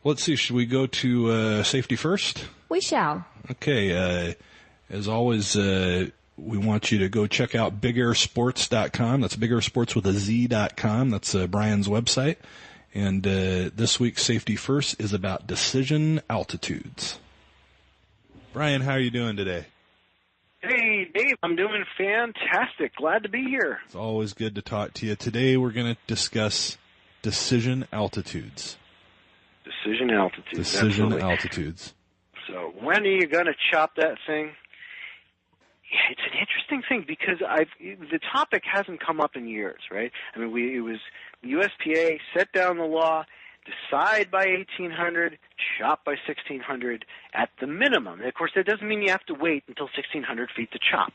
Let's see, should we go to safety first? We shall. Okay, as always, we want you to go check out bigairsports.com. That's bigairsports with a Z.com. That's Brian's website. And this week's Safety First is about decision altitudes. Brian, how are you doing today? Hey, Dave, I'm doing fantastic. Glad to be here. It's always good to talk to you. Today we're going to discuss decision altitudes. Decision altitudes. Decision absolutely. altitudes. So when are you going to chop that thing? Yeah, it's an interesting thing because the topic hasn't come up in years, right? I mean, it was the USPA set down the law, decide by 1800, chop by 1600 at the minimum. And of course, that doesn't mean you have to wait until 1600 feet to chop,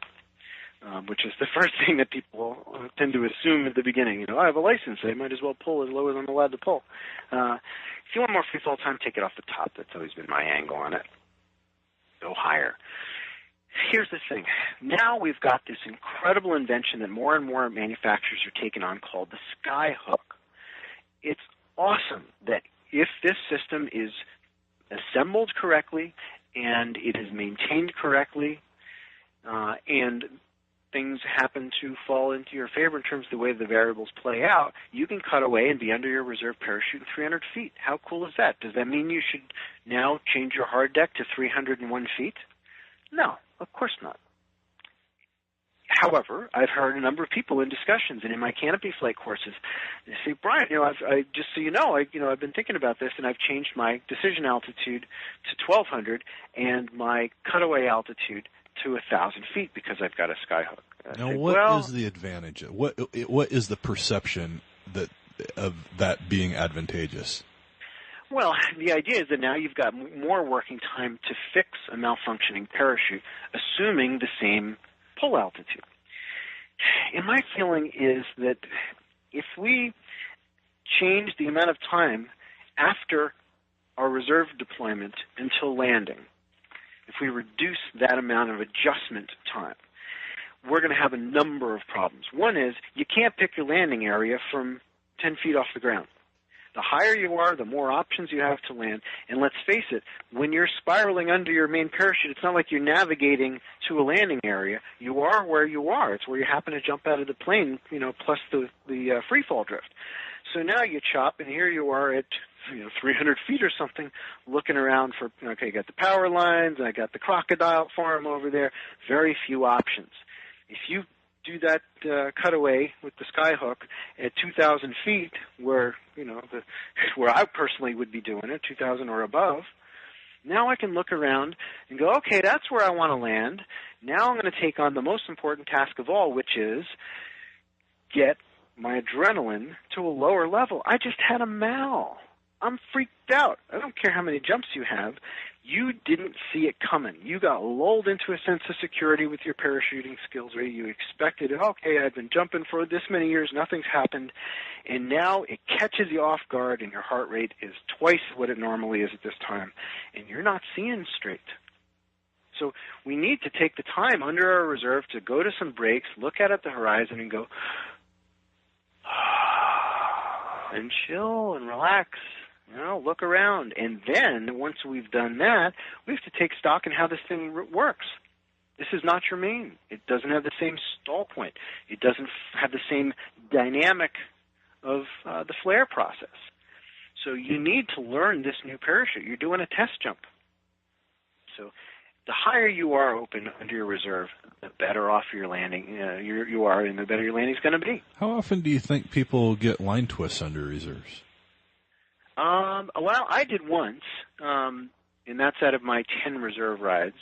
which is the first thing that people tend to assume at the beginning. You know, I have a license, I might as well pull as low as I'm allowed to pull. If you want more free fall time, take it off the top. That's always been my angle on it. Go higher. Here's the thing. Now we've got this incredible invention that more and more manufacturers are taking on called the Skyhook. It's awesome that if this system is assembled correctly and it is maintained correctly and things happen to fall into your favor in terms of the way the variables play out, you can cut away and be under your reserve parachute in 300 feet. How cool is that? Does that mean you should now change your hard deck to 301 feet? No, of course not. However, I've heard a number of people in discussions and in my canopy flight courses, they say, Brian, I just so you know, I've been thinking about this and I've changed my decision altitude to 1,200 and my cutaway altitude to 1,000 feet because I've got a Skyhook. Now, what is the advantage? What is the perception of that being advantageous? Well, the idea is that now you've got more working time to fix a malfunctioning parachute, assuming the same pull altitude. And my feeling is that if we change the amount of time after our reserve deployment until landing, if we reduce that amount of adjustment time, we're going to have a number of problems. One is you can't pick your landing area from 10 feet off the ground. The higher you are, the more options you have to land. And let's face it, when you're spiraling under your main parachute, it's not like you're navigating to a landing area. You are where you are. It's where you happen to jump out of the plane, plus the free fall drift. So now you chop, and here you are at 300 feet or something, looking around for, okay, I got the power lines, I got the crocodile farm over there. Very few options. If you do that cutaway with the Skyhook at 2,000 feet, where where I personally would be doing it, 2,000 or above. Now I can look around and go, okay, that's where I want to land. Now I'm going to take on the most important task of all, which is get my adrenaline to a lower level. I just had a mal. I'm freaked out. I don't care how many jumps you have. You didn't see it coming. You got lulled into a sense of security with your parachuting skills where you expected it. Okay, I've been jumping for this many years, nothing's happened. And now it catches you off guard and your heart rate is twice what it normally is at this time. And you're not seeing straight. So we need to take the time under our reserve to go to some breaks, look out at the horizon and go, and chill and relax. Look around. And then, once we've done that, we have to take stock in how this thing works. This is not germane. It doesn't have the same stall point. It doesn't have the same dynamic of the flare process. So you need to learn this new parachute. You're doing a test jump. So the higher you are open under your reserve, the better off your landing you are, and the better your landing is going to be. How often do you think people get line twists under reserves? Well, I did once, and that's out of my 10 reserve rides,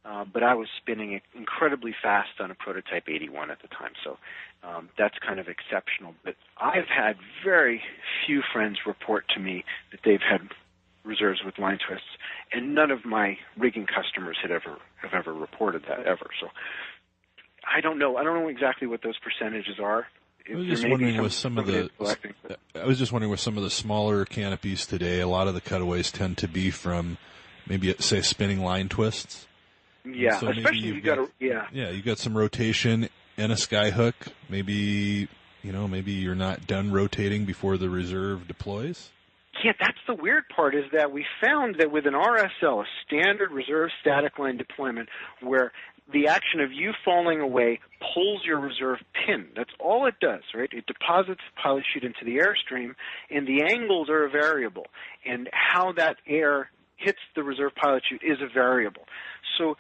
but I was spinning it incredibly fast on a prototype 81 at the time, so that's kind of exceptional. But I've had very few friends report to me that they've had reserves with line twists, and none of my rigging customers have ever reported that ever. So I don't know. I don't know exactly what those percentages are. I was just wondering with some of the smaller canopies today, a lot of the cutaways tend to be from maybe, say, spinning line twists. Yeah, so especially if you got some rotation and a Skyhook. Maybe you're not done rotating before the reserve deploys. Yeah, that's the weird part, is that we found that with an RSL, a standard reserve static line deployment, where the action of you falling away pulls your reserve pin. That's all it does, right? It deposits the pilot chute into the airstream, and the angles are a variable. And how that air hits the reserve pilot chute is a variable. So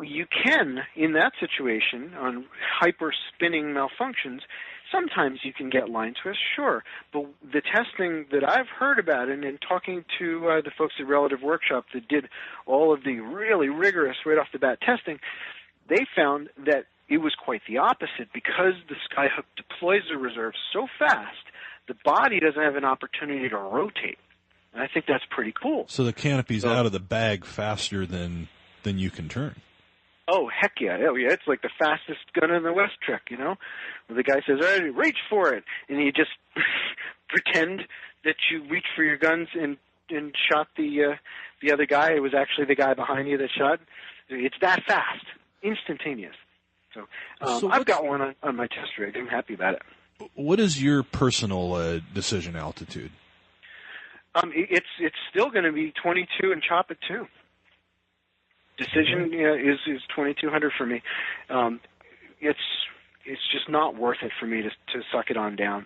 you can, in that situation, on hyper-spinning malfunctions, sometimes you can get line twists, sure. But the testing that I've heard about, and in talking to the folks at Relative Workshop that did all of the really rigorous right-off-the-bat testing, they found that it was quite the opposite. Because the Skyhook deploys the reserve so fast, the body doesn't have an opportunity to rotate. And I think that's pretty cool. So the canopy's out of the bag faster than you can turn. Oh, heck yeah. Oh, yeah. It's like the fastest gun in the West trick, you know? Where the guy says, all right, reach for it. And you just pretend that you reach for your guns and shot the other guy. It was actually the guy behind you that shot. It's that fast. Instantaneous. So I've got one on my test rig. I'm happy about it. What is your personal decision altitude? It's still going to be 22 and chop it too. Decision is 2,200 for me. It's just not worth it for me to suck it on down.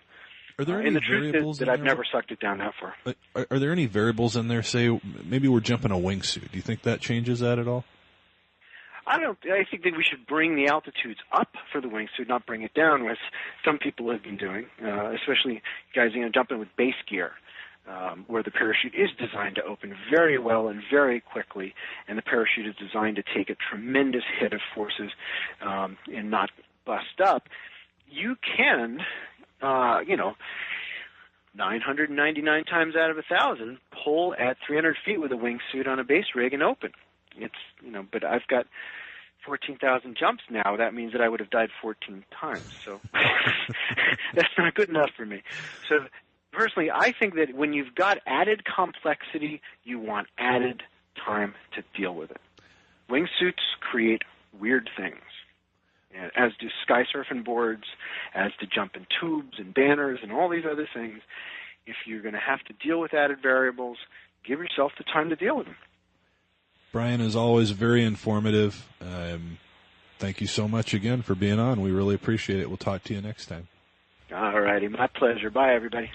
Are there any and the truth variables is that I've never sucked it down that far. Are there any variables in there? Say maybe we're jumping a wingsuit. Do you think that changes that at all? I think that we should bring the altitudes up for the wingsuit, not bring it down, as some people have been doing, especially guys jumping with base gear, where the parachute is designed to open very well and very quickly, and the parachute is designed to take a tremendous hit of forces and not bust up. You can, 999 times out of 1,000, pull at 300 feet with a wingsuit on a base rig and open. But I've got 14,000 jumps now. That means that I would have died 14 times. So that's not good enough for me. So personally, I think that when you've got added complexity, you want added time to deal with it. Wingsuits create weird things, as do sky surfing boards, as do jumping tubes and banners and all these other things. If you're going to have to deal with added variables, give yourself the time to deal with them. Brian, is always very informative. Thank you so much again for being on. We really appreciate it. We'll talk to you next time. All righty. My pleasure. Bye, everybody.